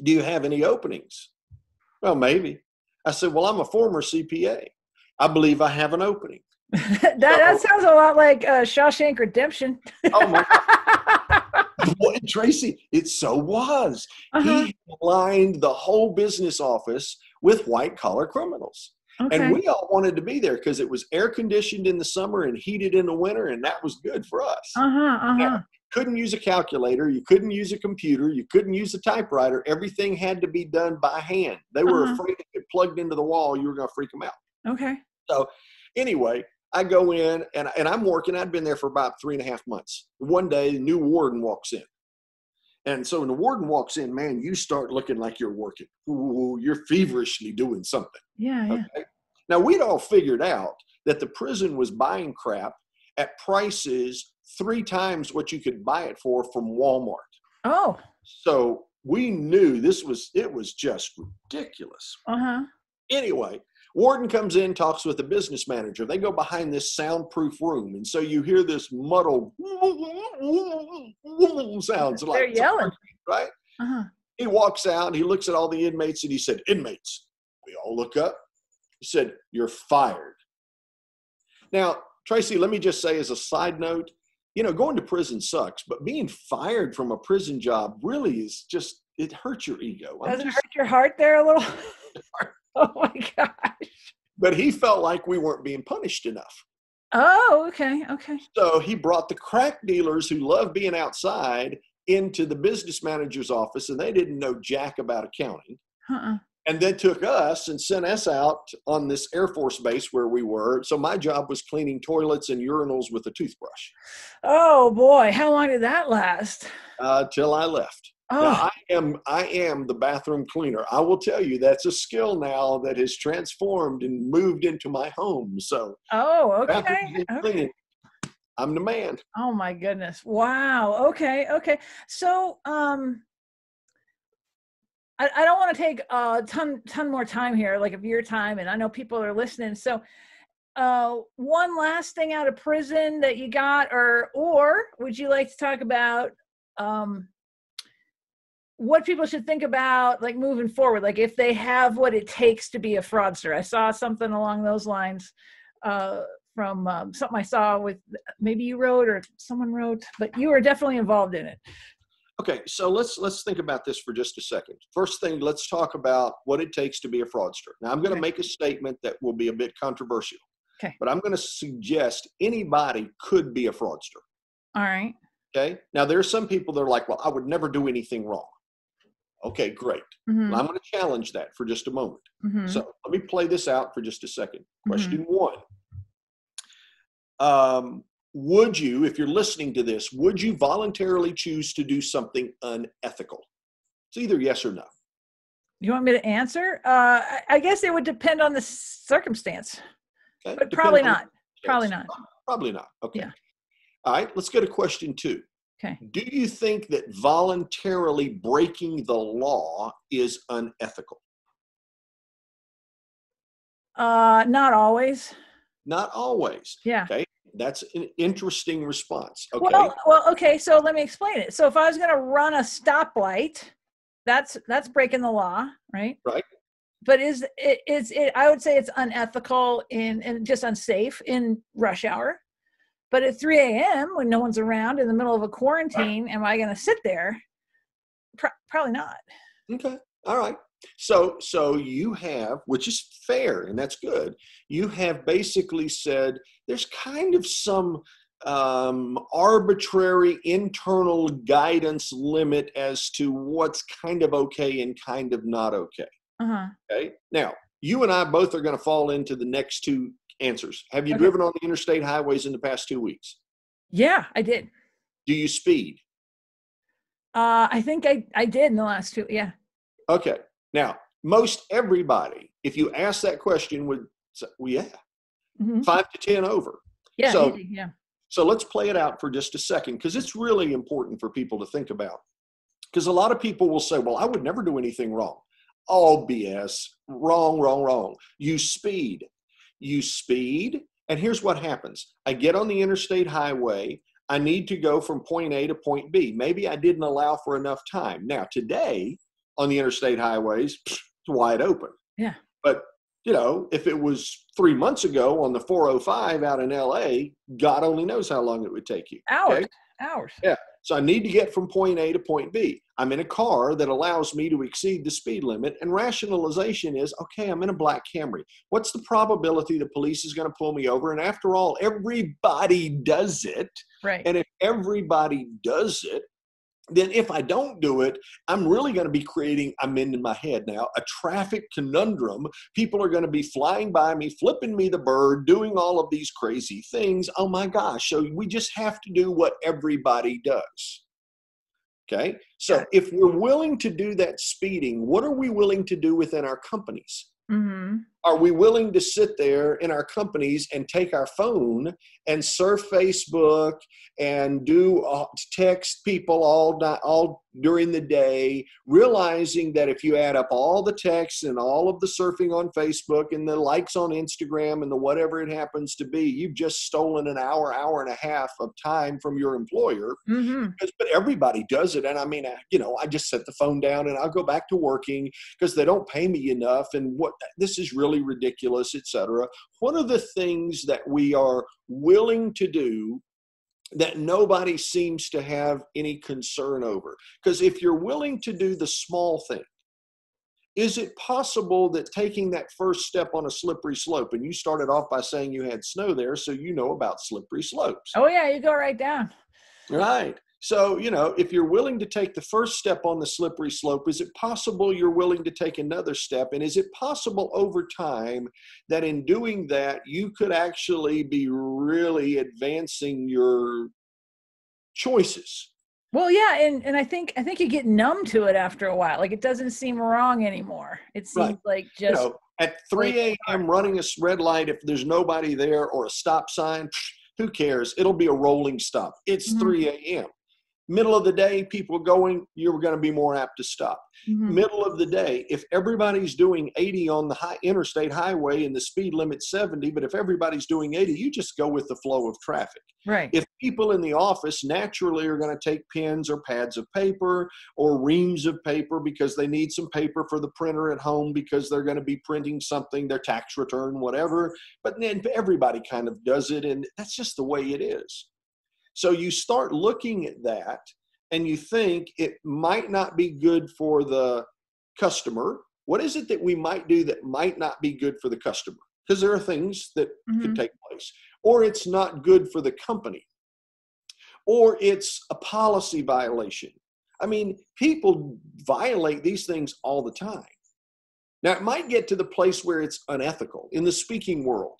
you have any openings? Well, maybe. I said, well, I'm a former CPA. I believe I have an opening. that sounds a lot like Shawshank Redemption. Oh my God. Boy, Tracy, it so was. He lined the whole business office with white collar criminals. Okay. And we all wanted to be there because it was air conditioned in the summer and heated in the winter, and that was good for us. Now, couldn't use a calculator, you couldn't use a computer, you couldn't use a typewriter. Everything had to be done by hand. They were afraid if it plugged into the wall, you were going to freak them out. Okay. So anyway, I go in and I'm working. I'd been there for about 3.5 months. One day, the new warden walks in. And so when the warden walks in, man, you start looking like you're working. Ooh, you're feverishly doing something. Yeah. Okay? Now, we'd all figured out that the prison was buying crap at prices 3 times what you could buy it for from Walmart. Oh. So we knew it was just ridiculous. Anyway, warden comes in, talks with the business manager. They go behind this soundproof room. And so you hear this muddled sounds. They're yelling. Right? He walks out, he looks at all the inmates and he said, inmates. We all look up. He said, you're fired. Now, Tracy, let me just say as a side note, going to prison sucks, but being fired from a prison job really is just, it hurts your ego. Does it hurt your heart there a little? Oh my gosh. But he felt like we weren't being punished enough. Oh, okay. So he brought the crack dealers who love being outside into the business manager's office, and they didn't know jack about accounting. And then took us and sent us out on this Air Force base where we were. So my job was cleaning toilets and urinals with a toothbrush. Oh boy, how long did that last? Till I left. Now, I am the bathroom cleaner. I will tell you that's a skill now that has transformed and moved into my home. So okay. I'm the man. Oh my goodness. Wow. Okay. So I don't want to take a ton more time here, like of your time, and I know people are listening. So one last thing out of prison that you got, or would you like to talk about what people should think about, like moving forward, like if they have what it takes to be a fraudster? I saw something along those lines from something I saw with, maybe you wrote or someone wrote, but you were definitely involved in it. Okay, so let's think about this for just a second. First thing, let's talk about what it takes to be a fraudster. Now, I'm going to make a statement that will be a bit controversial, but I'm going to suggest anybody could be a fraudster. All right. Okay. Now, there are some people that are like, well, I would never do anything wrong. Okay, great. Well, I'm going to challenge that for just a moment. So let me play this out for just a second. Question 1. Would you, if you're listening to this, would you voluntarily choose to do something unethical? It's either yes or no. You want me to answer? I guess it would depend on the circumstance, but probably not. Probably not. Probably not. Okay. Yeah. All right, let's go to question 2. Okay. Do you think that voluntarily breaking the law is unethical? Not always. Not always. Yeah. Okay. That's an interesting response. Okay. Well, okay. So let me explain it. So if I was going to run a stoplight, that's breaking the law, right? Right. But I would say it's unethical and just unsafe in rush hour. But at 3 a.m. when no one's around in the middle of a quarantine, am I going to sit there? Probably not. Okay. All right. So you have, which is fair, and that's good. You have basically said there's kind of some arbitrary internal guidance limit as to what's kind of okay and kind of not okay. Okay. Now, you and I both are going to fall into the next 2 answers. Have you driven on the interstate highways in the past 2 weeks? Yeah, I did. Do you speed? I think I did in the last 2. Yeah. Okay. Now, most everybody, if you ask that question, would say, well, yeah, 5 to 10 over. Yeah. So, easy, yeah. So let's play it out for just a second, because it's really important for people to think about. Because a lot of people will say, well, I would never do anything wrong. All BS. Wrong. You speed. And here's what happens. I get on the interstate highway. I need to go from point A to point B. Maybe I didn't allow for enough time. Now, today on the interstate highways, it's wide open. Yeah. But You know, if it was 3 months ago on the 405 out in LA, God only knows how long it would take you. Hours. Okay? Hours. Yeah. So I need to get from point A to point B. I'm in a car that allows me to exceed the speed limit. And rationalization is, okay, I'm in a black Camry. What's the probability the police is going to pull me over? And after all, everybody does it. Right. And if everybody does it, then if I don't do it, I'm really going to be creating, I'm in my head now, a traffic conundrum. People are going to be flying by me, flipping me the bird, doing all of these crazy things. Oh my gosh. So we just have to do what everybody does. Okay. So if we're willing to do that speeding, what are we willing to do within our companies? Mm-hmm. Are we willing to sit there in our companies and take our phone and surf Facebook and do text people all during the day, realizing that if you add up all the texts and all of the surfing on Facebook and the likes on Instagram and the whatever it happens to be, you've just stolen an hour, hour and a half of time from your employer. Mm-hmm. But everybody does it. And I mean, you know, I just set the phone down and I'll go back to working because they don't pay me enough. And this is really ridiculous, etc. What are the things that we are willing to do that nobody seems to have any concern over? Because if you're willing to do the small thing, is it possible that taking that first step on a slippery slope, and you started off by saying you had snow there, so you know about slippery slopes. Oh yeah, you go right down. Right. So, you know, if you're willing to take the first step on the slippery slope, is it possible you're willing to take another step? And is it possible over time that in doing that, you could actually be really advancing your choices? Well, yeah, and I think you get numb to it after a while. Like it doesn't seem wrong anymore. It seems like just, you know, at 3 a.m. running a red light, if there's nobody there, or a stop sign, who cares? It'll be a rolling stop. It's 3 a.m. Middle of the day, people going, you're going to be more apt to stop. Mm-hmm. Middle of the day, if everybody's doing 80 on the interstate highway and the speed limit 70, but if everybody's doing 80, you just go with the flow of traffic. Right. If people in the office naturally are going to take pens or pads of paper or reams of paper because they need some paper for the printer at home because they're going to be printing something, their tax return, whatever, but then everybody kind of does it, and that's just the way it is. So you start looking at that and you think it might not be good for the customer. What is it that we might do that might not be good for the customer? Because there are things that could take place. Or it's not good for the company. Or it's a policy violation. I mean, people violate these things all the time. Now, it might get to the place where it's unethical. In the speaking world,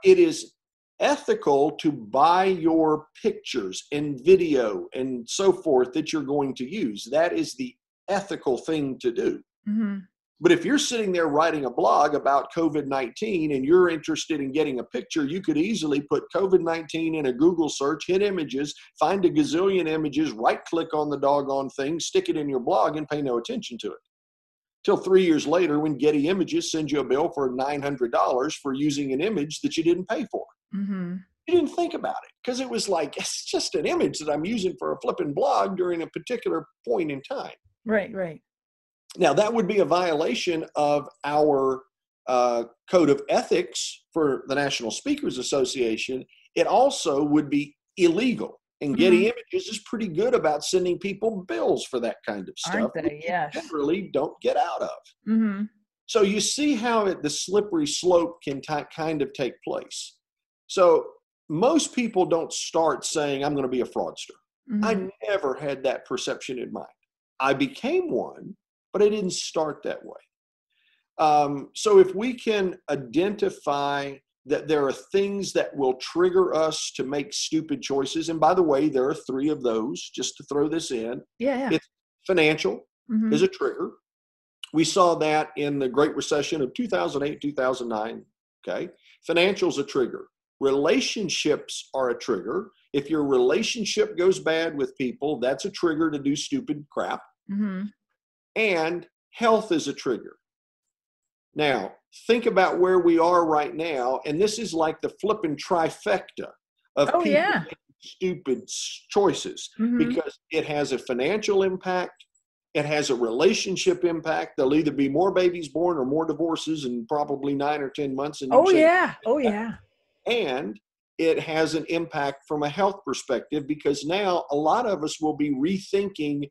it is ethical to buy your pictures and video and so forth that you're going to use. That is the ethical thing to do. But if you're sitting there writing a blog about COVID-19 and you're interested in getting a picture, you could easily put COVID-19 in a Google search, hit images, find a gazillion images, right-click on the doggone thing, stick it in your blog, and pay no attention to it. Till 3 years later, when Getty Images sends you a bill for $900 for using an image that you didn't pay for. You didn't think about it because it was like, it's just an image that I'm using for a flipping blog during a particular point in time. Right, right. Now, that would be a violation of our code of ethics for the National Speakers Association. It also would be illegal. And Getty Images is pretty good about sending people bills for that kind of stuff. Aren't they? Yes. You generally don't get out of. So you see how the slippery slope can kind of take place. So most people don't start saying, I'm going to be a fraudster. I never had that perception in mind. I became one, but I didn't start that way. So if we can identify that there are things that will trigger us to make stupid choices, and by the way, there are 3 of those, just to throw this in. It's financial is a trigger. We saw that in the Great Recession of 2008, 2009. Okay. Financial's a trigger. Relationships are a trigger. If your relationship goes bad with people, that's a trigger to do stupid crap. And health is a trigger. Now, think about where we are right now, and this is like the flipping trifecta of people making stupid choices because it has a financial impact, It has a relationship impact. There'll either be more babies born or more divorces in probably 9 or 10 months. And oh yeah, oh yeah. And it has an impact from a health perspective, because now a lot of us will be rethinking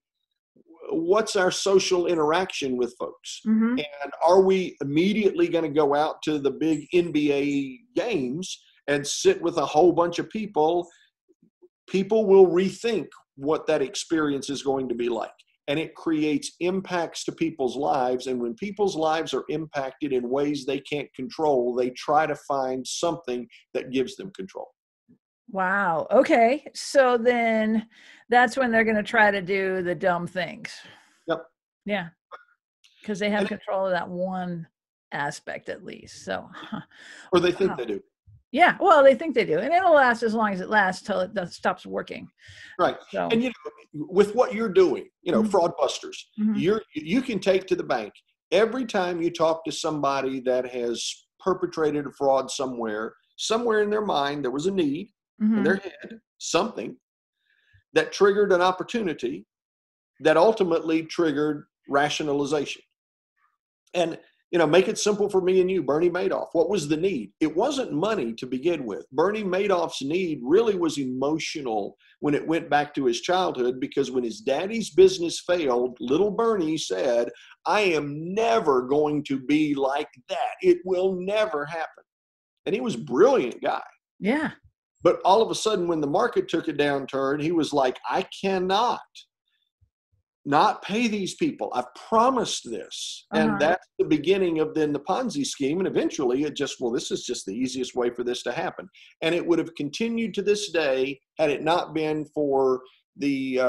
what's our social interaction with folks. Mm-hmm. And are we immediately going to go out to the big NBA games and sit with a whole bunch of people? People will rethink what that experience is going to be like. And it creates impacts to people's lives. And when people's lives are impacted in ways they can't control, they try to find something that gives them control. Wow. Okay. So then that's when they're going to try to do the dumb things. Yep. Yeah. Because they have control of that one aspect at least. So, or they think they do. Yeah. Well, they think they do. And it'll last as long as it lasts till it stops working. Right. So. And, with what you're doing, Mm-hmm. fraud busters, Mm-hmm. you can take to the bank every time you talk to somebody that has perpetrated a fraud somewhere in their mind, there was a need. Mm-hmm. In their head, something that triggered an opportunity that ultimately triggered rationalization. And, make it simple for me and you, Bernie Madoff. What was the need? It wasn't money to begin with. Bernie Madoff's need really was emotional when it went back to his childhood, because when his daddy's business failed, little Bernie said, I am never going to be like that. It will never happen. And he was a brilliant guy. Yeah. But all of a sudden, when the market took a downturn, he was like, I cannot not pay these people. I've promised this. And that's the beginning of then the Ponzi scheme. And eventually this is just the easiest way for this to happen. And it would have continued to this day had it not been for the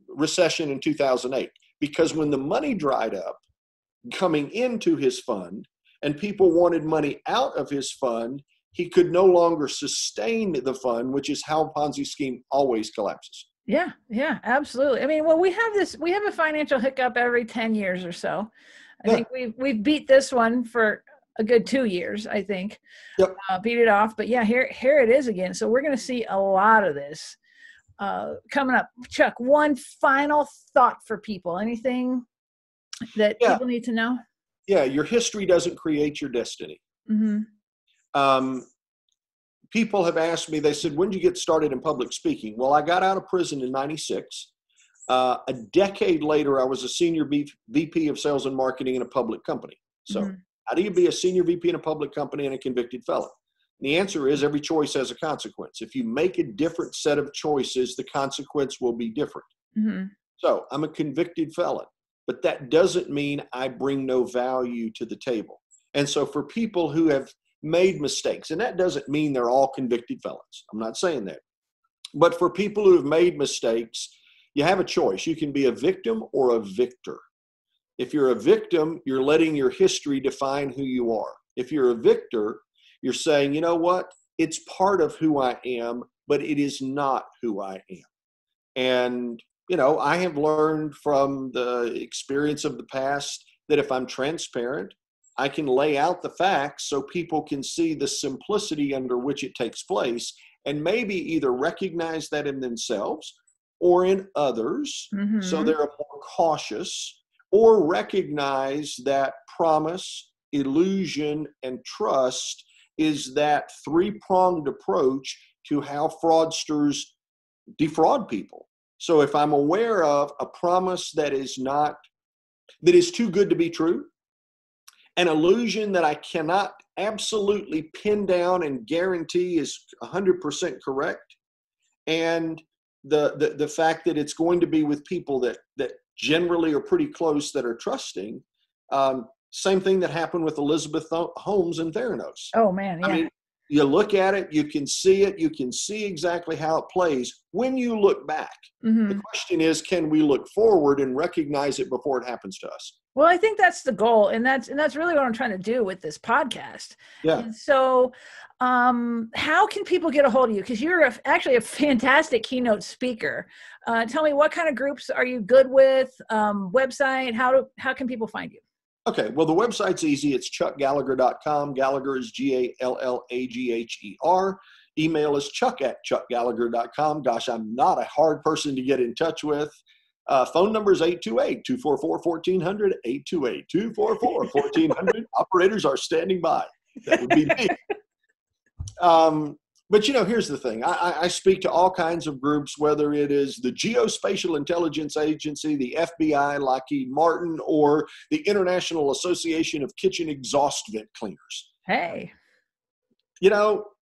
recession in 2008. Because when the money dried up coming into his fund and people wanted money out of his fund, he could no longer sustain the fund, which is how a Ponzi scheme always collapses. Yeah, yeah, absolutely. I mean, well, we have a financial hiccup every 10 years or so. I think we've beat this one for a good 2 years, I think. Yep. Beat it off. But yeah, here it is again. So we're going to see a lot of this coming up. Chuck, one final thought for people. Anything that people need to know? Yeah, your history doesn't create your destiny. Mm-hmm. People have asked me, they said, when did you get started in public speaking? Well, I got out of prison in 96. A decade later, I was a senior VP of sales and marketing in a public company. So how do you be a senior VP in a public company and a convicted felon? And the answer is every choice has a consequence. If you make a different set of choices, the consequence will be different. Mm-hmm. So I'm a convicted felon, but that doesn't mean I bring no value to the table. And so for people who have made mistakes, and that doesn't mean they're all convicted felons. I'm not saying that. But for people who have made mistakes, you have a choice. You can be a victim or a victor. If you're a victim, you're letting your history define who you are. If you're a victor, you're saying, you know what? It's part of who I am, but it is not who I am. And, I have learned from the experience of the past that if I'm transparent, I can lay out the facts so people can see the simplicity under which it takes place and maybe either recognize that in themselves or in others, so they're more cautious, or recognize that promise, illusion, and trust is that three-pronged approach to how fraudsters defraud people. So if I'm aware of a promise that is too good to be true, an illusion that I cannot absolutely pin down and guarantee is 100% correct, and the fact that it's going to be with people that generally are pretty close, that are trusting. Same thing that happened with Elizabeth Holmes and Theranos. Oh man, yeah. I mean, you look at it, you can see it, you can see exactly how it plays when you look back. The question is, can we look forward and recognize it before it happens to us? Well, I think that's the goal. And that's really what I'm trying to do with this podcast. Yeah. And so how can people get a hold of you? Because you're actually a fantastic keynote speaker. Tell me, what kind of groups are you good with? Website, how can people find you? Okay, well, the website's easy. It's chuckgallagher.com. Gallagher is Gallagher. Email is chuck@chuckgallagher.com. Gosh, I'm not a hard person to get in touch with. Phone number is 828-244-1400, 828-244-1400. Operators are standing by. That would be me. But, here's the thing. I speak to all kinds of groups, whether it is the Geospatial Intelligence Agency, the FBI, Lockheed Martin, or the International Association of Kitchen Exhaust Vent Cleaners. Hey.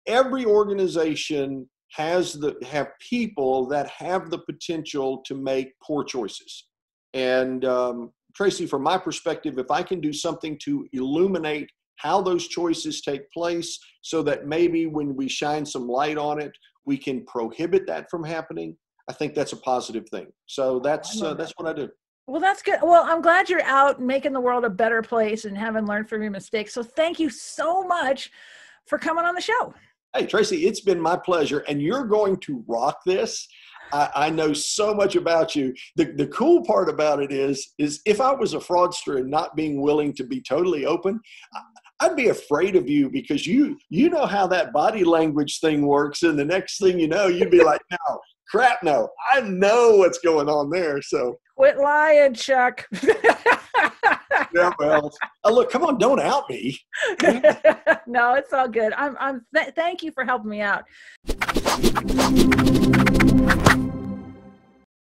Every organization have people that have the potential to make poor choices. And Traci, from my perspective, if I can do something to illuminate how those choices take place so that maybe when we shine some light on it, we can prohibit that from happening, I think that's a positive thing. So that's what I do. Well, that's good. Well, I'm glad you're out making the world a better place and having learned from your mistakes. So thank you so much for coming on the show. Hey, Traci, it's been my pleasure. And you're going to rock this. I know so much about you. The cool part about it is if I was a fraudster and not being willing to be totally open, I'd be afraid of you because you know how that body language thing works. And the next thing you know, you'd be like, no, crap, no. I know what's going on there. So quit lying, Chuck. Yeah, well, look, come on, don't out me. No, it's all good. Thank you for helping me out.